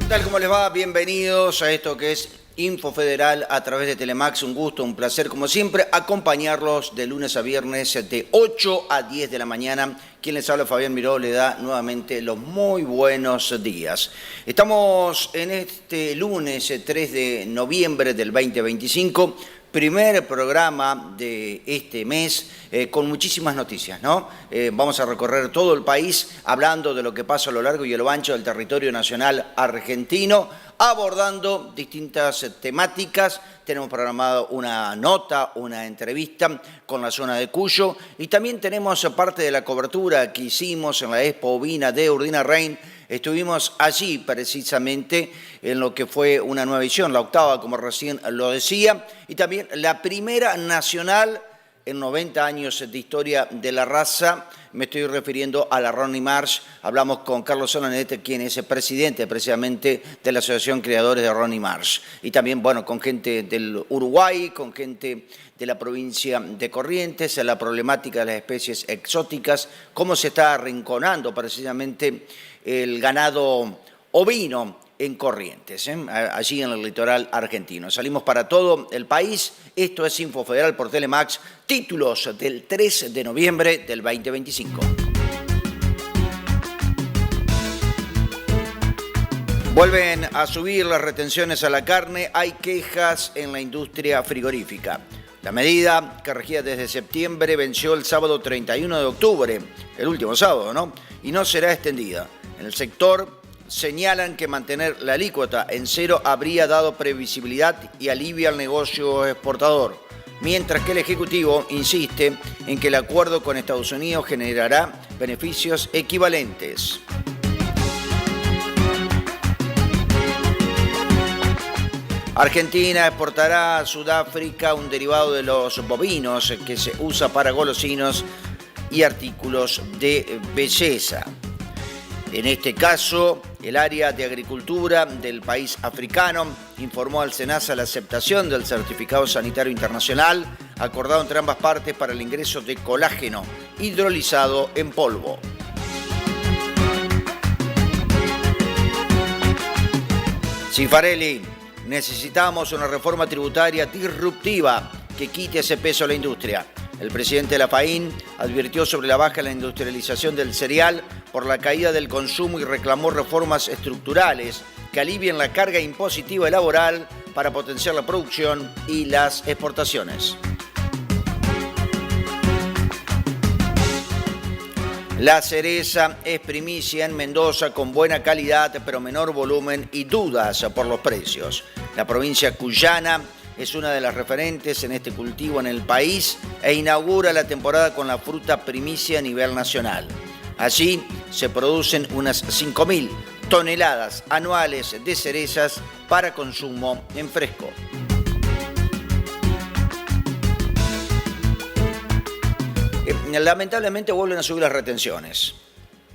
¿Qué tal? ¿Cómo les va? Bienvenidos a esto que es Info Federal a través de Telemax. Un gusto, un placer, como siempre, acompañarlos de lunes a viernes de 8 a 10 de la mañana. Quien les habla, Fabián Miró, le da nuevamente los muy buenos días. Estamos en este lunes 3 de noviembre del 2025. Primer programa de este mes con muchísimas noticias, ¿no? Vamos a recorrer todo el país hablando de lo que pasa a lo largo y a lo ancho del territorio nacional argentino, abordando distintas temáticas. Tenemos programado una nota, una entrevista con la zona de Cuyo y también tenemos parte de la cobertura que hicimos en la Expo Ovina de Urdinarrain. Estuvimos allí precisamente en lo que fue una nueva edición, la octava, como recién lo decía, y también la primera nacional en 90 años de historia de la raza. Me estoy refiriendo a la Ronnie Marsh. Hablamos con Carlos Solanet, quien es el presidente precisamente de la Asociación Creadores de Ronnie Marsh. Y también, bueno, con gente del Uruguay, con gente de la provincia de Corrientes, la problemática de las especies exóticas, cómo se está arrinconando precisamente el ganado ovino en Corrientes, allí en el litoral argentino. Salimos para todo el país. Esto es Info Federal por Telemax, títulos del 3 de noviembre del 2025. Vuelven a subir las retenciones a la carne. Hay quejas en la industria frigorífica. La medida, que regía desde septiembre, venció el sábado 31 de octubre, el último sábado, ¿no? Y no será extendida. En el sector señalan que mantener la alícuota en cero habría dado previsibilidad y alivio al negocio exportador, mientras que el Ejecutivo insiste en que el acuerdo con Estados Unidos generará beneficios equivalentes. Argentina exportará a Sudáfrica un derivado de los bovinos que se usa para golosinos y artículos de belleza. En este caso, el área de agricultura del país africano informó al SENASA la aceptación del certificado sanitario internacional acordado entre ambas partes para el ingreso de colágeno hidrolizado en polvo. Cifarelli, necesitamos una reforma tributaria disruptiva que quite ese peso a la industria. El presidente de la FAIN advirtió sobre la baja en la industrialización del cereal por la caída del consumo y reclamó reformas estructurales que alivien la carga impositiva y laboral para potenciar la producción y las exportaciones. La cereza es primicia en Mendoza con buena calidad pero menor volumen y dudas por los precios. La provincia cuyana es una de las referentes en este cultivo en el país e inaugura la temporada con la fruta primicia a nivel nacional. Allí se producen unas 5.000 toneladas anuales de cerezas para consumo en fresco. Lamentablemente vuelven a subir las retenciones,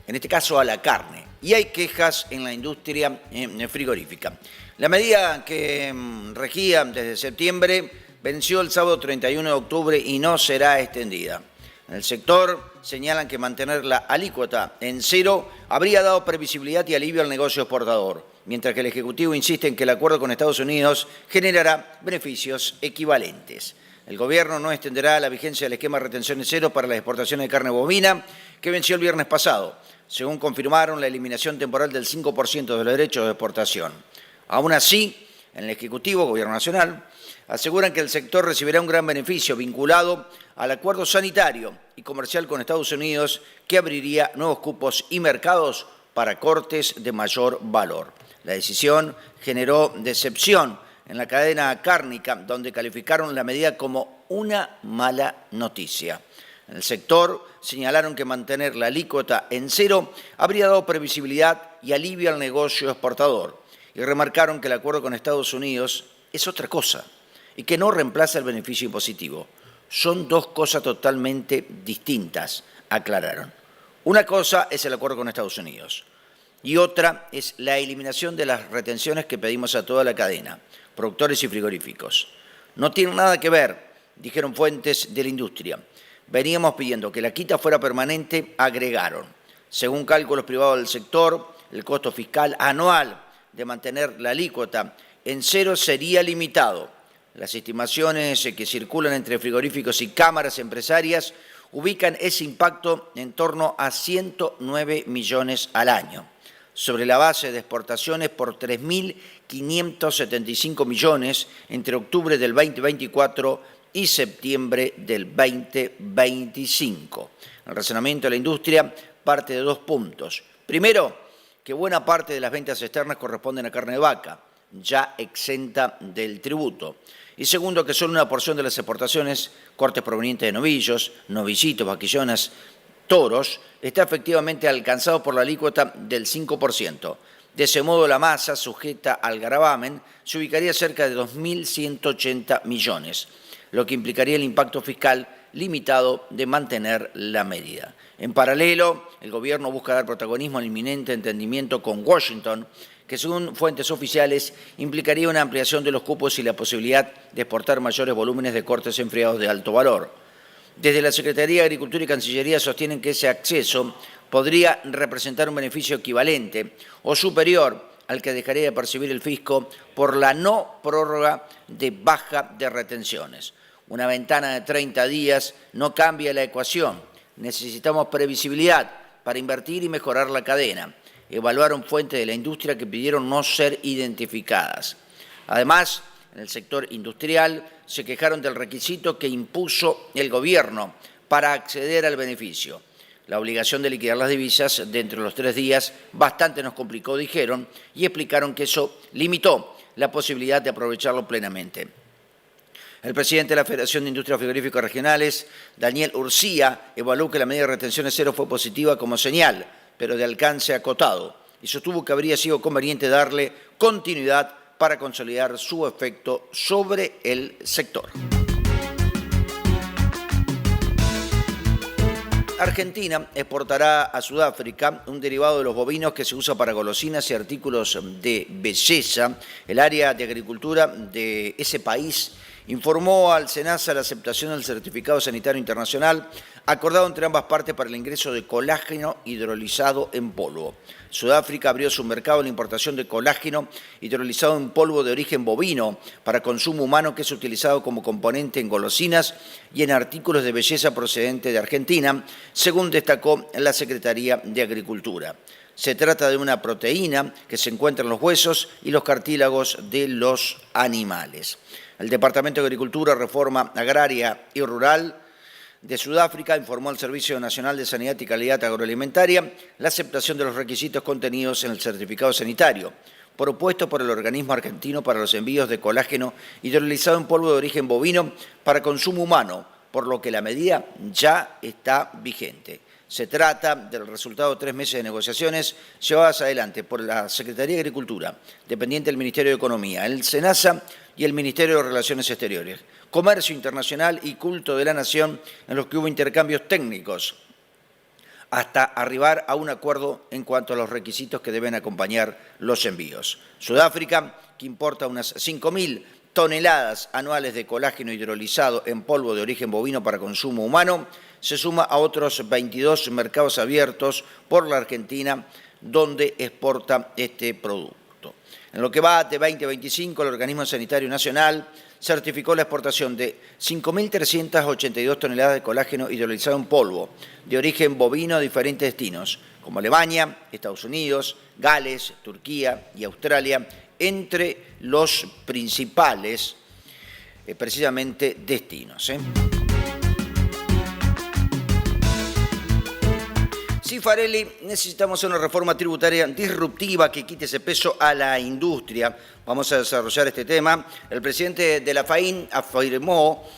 en este caso a la carne, y hay quejas en la industria frigorífica. La medida que regía desde septiembre venció el sábado 31 de octubre y no será extendida. En el sector señalan que mantener la alícuota en cero habría dado previsibilidad y alivio al negocio exportador, mientras que el Ejecutivo insiste en que el acuerdo con Estados Unidos generará beneficios equivalentes. El gobierno no extenderá la vigencia del esquema de retención de cero para las exportaciones de carne bovina, que venció el viernes pasado, según confirmaron la eliminación temporal del 5% de los derechos de exportación. Aún así, en el Ejecutivo, Gobierno Nacional, aseguran que el sector recibirá un gran beneficio vinculado al acuerdo sanitario y comercial con Estados Unidos, que abriría nuevos cupos y mercados para cortes de mayor valor. La decisión generó decepción en la cadena cárnica, donde calificaron la medida como una mala noticia. En el sector señalaron que mantener la alícuota en cero habría dado previsibilidad y alivio al negocio exportador, y remarcaron que el acuerdo con Estados Unidos es otra cosa y que no reemplaza el beneficio impositivo. Son dos cosas totalmente distintas, aclararon. Una cosa es el acuerdo con Estados Unidos y otra es la eliminación de las retenciones que pedimos a toda la cadena, productores y frigoríficos. No tiene nada que ver, dijeron fuentes de la industria. Veníamos pidiendo que la quita fuera permanente, agregaron. Según cálculos privados del sector, el costo fiscal anual de mantener la alícuota en cero sería limitado. Las estimaciones que circulan entre frigoríficos y cámaras empresarias ubican ese impacto en torno a 109 millones al año, sobre la base de exportaciones por 3.575 millones entre octubre del 2024 y septiembre del 2025. El razonamiento de la industria parte de 2 puntos. Primero, que buena parte de las ventas externas corresponden a carne de vaca, ya exenta del tributo. Y segundo, que solo una porción de las exportaciones, cortes provenientes de novillos, novillitos, vaquillonas, toros, está efectivamente alcanzado por la alícuota del 5%. De ese modo, la masa sujeta al gravamen se ubicaría cerca de 2.180 millones, lo que implicaría el impacto fiscal limitado de mantener la medida. En paralelo, el gobierno busca dar protagonismo al inminente entendimiento con Washington, que según fuentes oficiales implicaría una ampliación de los cupos y la posibilidad de exportar mayores volúmenes de cortes enfriados de alto valor. Desde la Secretaría de Agricultura y Cancillería sostienen que ese acceso podría representar un beneficio equivalente o superior al que dejaría de percibir el fisco por la no prórroga de baja de retenciones. Una ventana de 30 días no cambia la ecuación. Necesitamos previsibilidad para invertir y mejorar la cadena. Evaluaron fuentes de la industria que pidieron no ser identificadas. Además, en el sector industrial se quejaron del requisito que impuso el gobierno para acceder al beneficio. La obligación de liquidar las divisas dentro de los 3 días bastante nos complicó, dijeron, y explicaron que eso limitó la posibilidad de aprovecharlo plenamente. El presidente de la Federación de Industrias Frigoríficas Regionales, Daniel Urcía, evaluó que la medida de retenciones cero fue positiva como señal, pero de alcance acotado, y sostuvo que habría sido conveniente darle continuidad para consolidar su efecto sobre el sector. Argentina exportará a Sudáfrica un derivado de los bovinos que se usa para golosinas y artículos de belleza. El área de agricultura de ese país informó al SENASA la aceptación del certificado sanitario internacional acordado entre ambas partes para el ingreso de colágeno hidrolizado en polvo. Sudáfrica abrió su mercado a la importación de colágeno hidrolizado en polvo de origen bovino para consumo humano que es utilizado como componente en golosinas y en artículos de belleza procedente de Argentina, según destacó la Secretaría de Agricultura. Se trata de una proteína que se encuentra en los huesos y los cartílagos de los animales. El Departamento de Agricultura, Reforma Agraria y Rural de Sudáfrica informó al Servicio Nacional de Sanidad y Calidad Agroalimentaria la aceptación de los requisitos contenidos en el certificado sanitario, propuesto por el organismo argentino para los envíos de colágeno hidrolizado en polvo de origen bovino para consumo humano, por lo que la medida ya está vigente. Se trata del resultado de 3 meses de negociaciones llevadas adelante por la Secretaría de Agricultura, dependiente del Ministerio de Economía, el SENASA y el Ministerio de Relaciones Exteriores, Comercio Internacional y Culto de la Nación, en los que hubo intercambios técnicos, hasta arribar a un acuerdo en cuanto a los requisitos que deben acompañar los envíos. Sudáfrica, que importa unas 5.000 toneladas anuales de colágeno hidrolizado en polvo de origen bovino para consumo humano, se suma a otros 22 mercados abiertos por la Argentina, donde exporta este producto. En lo que va de 2025, el Organismo Sanitario Nacional certificó la exportación de 5.382 toneladas de colágeno hidrolizado en polvo de origen bovino a diferentes destinos, como Alemania, Estados Unidos, Gales, Turquía y Australia, entre los principales, precisamente, destinos. Sí, Farelli, necesitamos una reforma tributaria disruptiva que quite ese peso a la industria. Vamos a desarrollar este tema. El presidente de la FAIN afirmó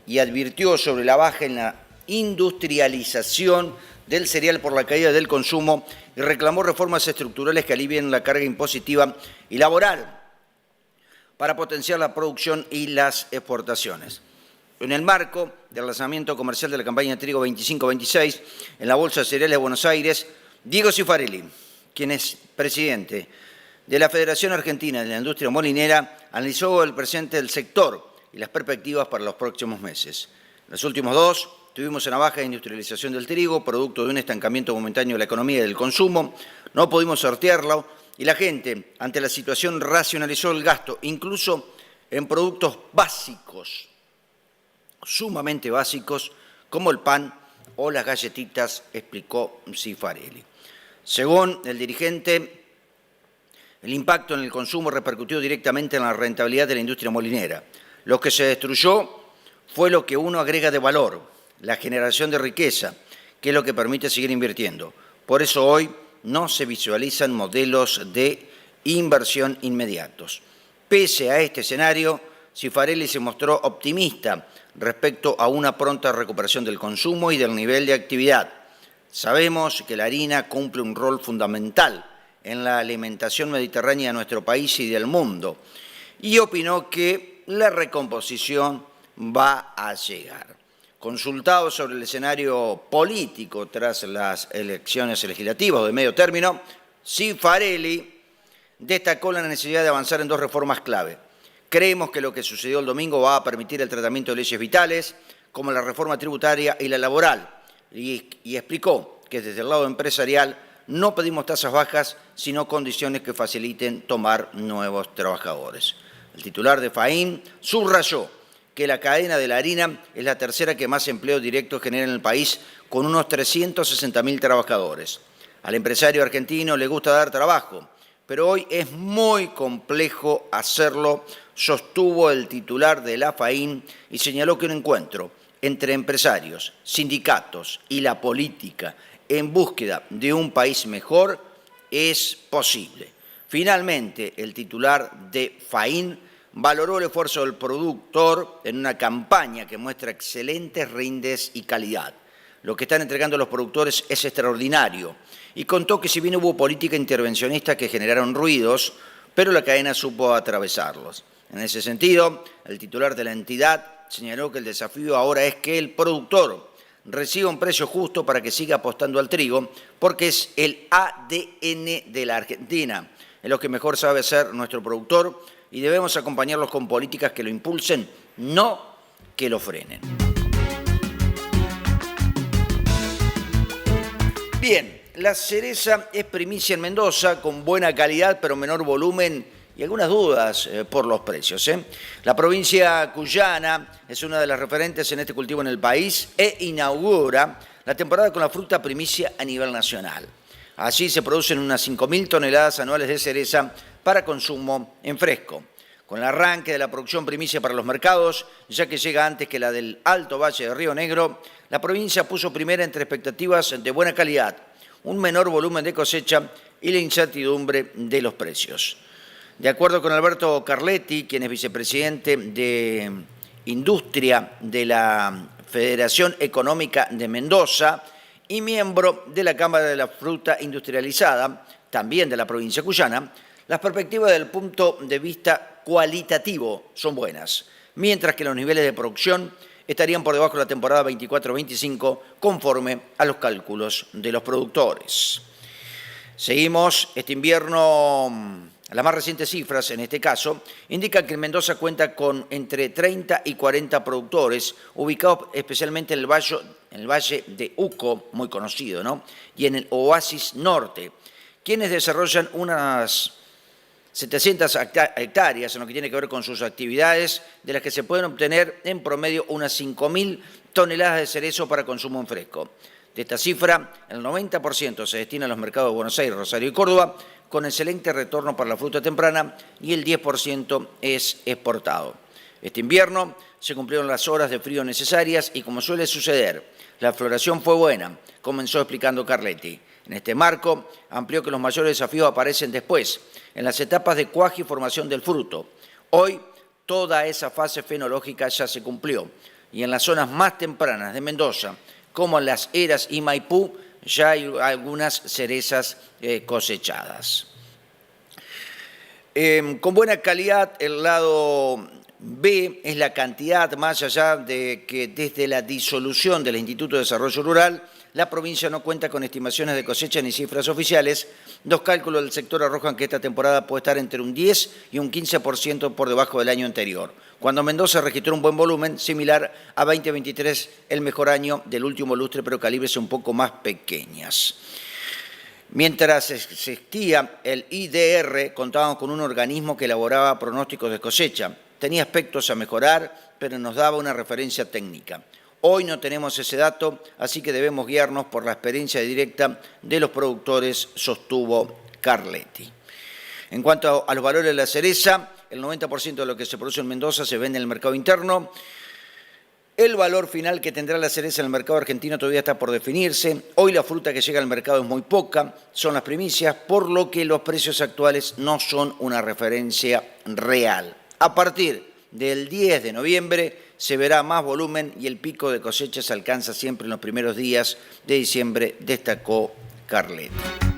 y advirtió sobre la baja en la industrialización del cereal por la caída del consumo y reclamó reformas estructurales que alivien la carga impositiva y laboral para potenciar la producción y las exportaciones. En el marco del lanzamiento comercial de la campaña de trigo 25-26 en la Bolsa de Cereales de Buenos Aires, Diego Cifarelli, quien es presidente de la Federación Argentina de la Industria Molinera, analizó el presente del sector y las perspectivas para los próximos meses. En los últimos 2 tuvimos una baja de industrialización del trigo, producto de un estancamiento momentáneo de la economía y del consumo. No pudimos sortearlo y la gente, ante la situación, racionalizó el gasto, incluso en productos básicos, sumamente básicos, como el pan o las galletitas, explicó Cifarelli. Según el dirigente, el impacto en el consumo repercutió directamente en la rentabilidad de la industria molinera. Lo que se destruyó fue lo que uno agrega de valor, la generación de riqueza, que es lo que permite seguir invirtiendo. Por eso hoy no se visualizan modelos de inversión inmediatos. Pese a este escenario, Cifarelli se mostró optimista respecto a una pronta recuperación del consumo y del nivel de actividad. Sabemos que la harina cumple un rol fundamental en la alimentación mediterránea de nuestro país y del mundo, y opinó que la recomposición va a llegar. Consultado sobre el escenario político tras las elecciones legislativas de medio término, Cifarelli destacó la necesidad de avanzar en dos reformas clave. Creemos que lo que sucedió el domingo va a permitir el tratamiento de leyes vitales, como la reforma tributaria y la laboral, y explicó que desde el lado empresarial no pedimos tasas bajas, sino condiciones que faciliten tomar nuevos trabajadores. El titular de FAIN subrayó que la cadena de la harina es la tercera que más empleo directo genera en el país, con unos 360.000 trabajadores. Al empresario argentino le gusta dar trabajo, pero hoy es muy complejo hacerlo, sostuvo el titular de la FAIN y señaló que un encuentro entre empresarios, sindicatos y la política en búsqueda de un país mejor es posible. Finalmente, el titular de FAIN valoró el esfuerzo del productor en una campaña que muestra excelentes rindes y calidad. Lo que están entregando los productores es extraordinario y contó que si bien hubo política intervencionista que generaron ruidos, pero la cadena supo atravesarlos. En ese sentido, el titular de la entidad señaló que el desafío ahora es que el productor reciba un precio justo para que siga apostando al trigo, porque es el ADN de la Argentina. Es lo que mejor sabe hacer nuestro productor y debemos acompañarlos con políticas que lo impulsen, no que lo frenen. Bien, la cereza es primicia en Mendoza, con buena calidad pero menor volumen y algunas dudas por los precios. La provincia cuyana es una de las referentes en este cultivo en el país e inaugura la temporada con la fruta primicia a nivel nacional. Allí se producen unas 5.000 toneladas anuales de cereza para consumo en fresco. Con el arranque de la producción primicia para los mercados, ya que llega antes que la del Alto Valle de Río Negro, la provincia puso primera entre expectativas de buena calidad, un menor volumen de cosecha y la incertidumbre de los precios. De acuerdo con Alberto Carletti, quien es vicepresidente de Industria de la Federación Económica de Mendoza y miembro de la Cámara de la Fruta Industrializada, también de la provincia cuyana, las perspectivas desde el punto de vista cualitativo son buenas, mientras que los niveles de producción estarían por debajo de la temporada 24-25 conforme a los cálculos de los productores. Seguimos este invierno. Las más recientes cifras, en este caso, indican que en Mendoza cuenta con entre 30 y 40 productores, ubicados especialmente en el Valle de Uco, muy conocido, ¿no?, y en el Oasis Norte, quienes desarrollan unas 700 hectáreas en lo que tiene que ver con sus actividades, de las que se pueden obtener en promedio unas 5.000 toneladas de cerezo para consumo en fresco. De esta cifra, el 90% se destina a los mercados de Buenos Aires, Rosario y Córdoba, con excelente retorno para la fruta temprana, y el 10% es exportado. Este invierno se cumplieron las horas de frío necesarias y, como suele suceder, la floración fue buena, comenzó explicando Carletti. En este marco, amplió que los mayores desafíos aparecen después, en las etapas de cuaje y formación del fruto. Hoy, toda esa fase fenológica ya se cumplió, y en las zonas más tempranas de Mendoza, como en Las Heras y Maipú, ya hay algunas cerezas cosechadas. Con buena calidad, el lado B es la cantidad, más allá de que desde la disolución del Instituto de Desarrollo Rural, la provincia no cuenta con estimaciones de cosecha ni cifras oficiales. Los cálculos del sector arrojan que esta temporada puede estar entre un 10 y un 15% por debajo del año anterior, cuando Mendoza registró un buen volumen similar a 2023, el mejor año del último lustre, pero calibres un poco más pequeñas. Mientras existía el IDR, contábamos con un organismo que elaboraba pronósticos de cosecha. Tenía aspectos a mejorar, pero nos daba una referencia técnica. Hoy no tenemos ese dato, así que debemos guiarnos por la experiencia directa de los productores, sostuvo Carletti. En cuanto a los valores de la cereza, el 90% de lo que se produce en Mendoza se vende en el mercado interno. El valor final que tendrá la cereza en el mercado argentino todavía está por definirse. Hoy la fruta que llega al mercado es muy poca, son las primicias, por lo que los precios actuales no son una referencia real. A partir del 10 de noviembre se verá más volumen y el pico de cosecha se alcanza siempre en los primeros días de diciembre, destacó Carletti.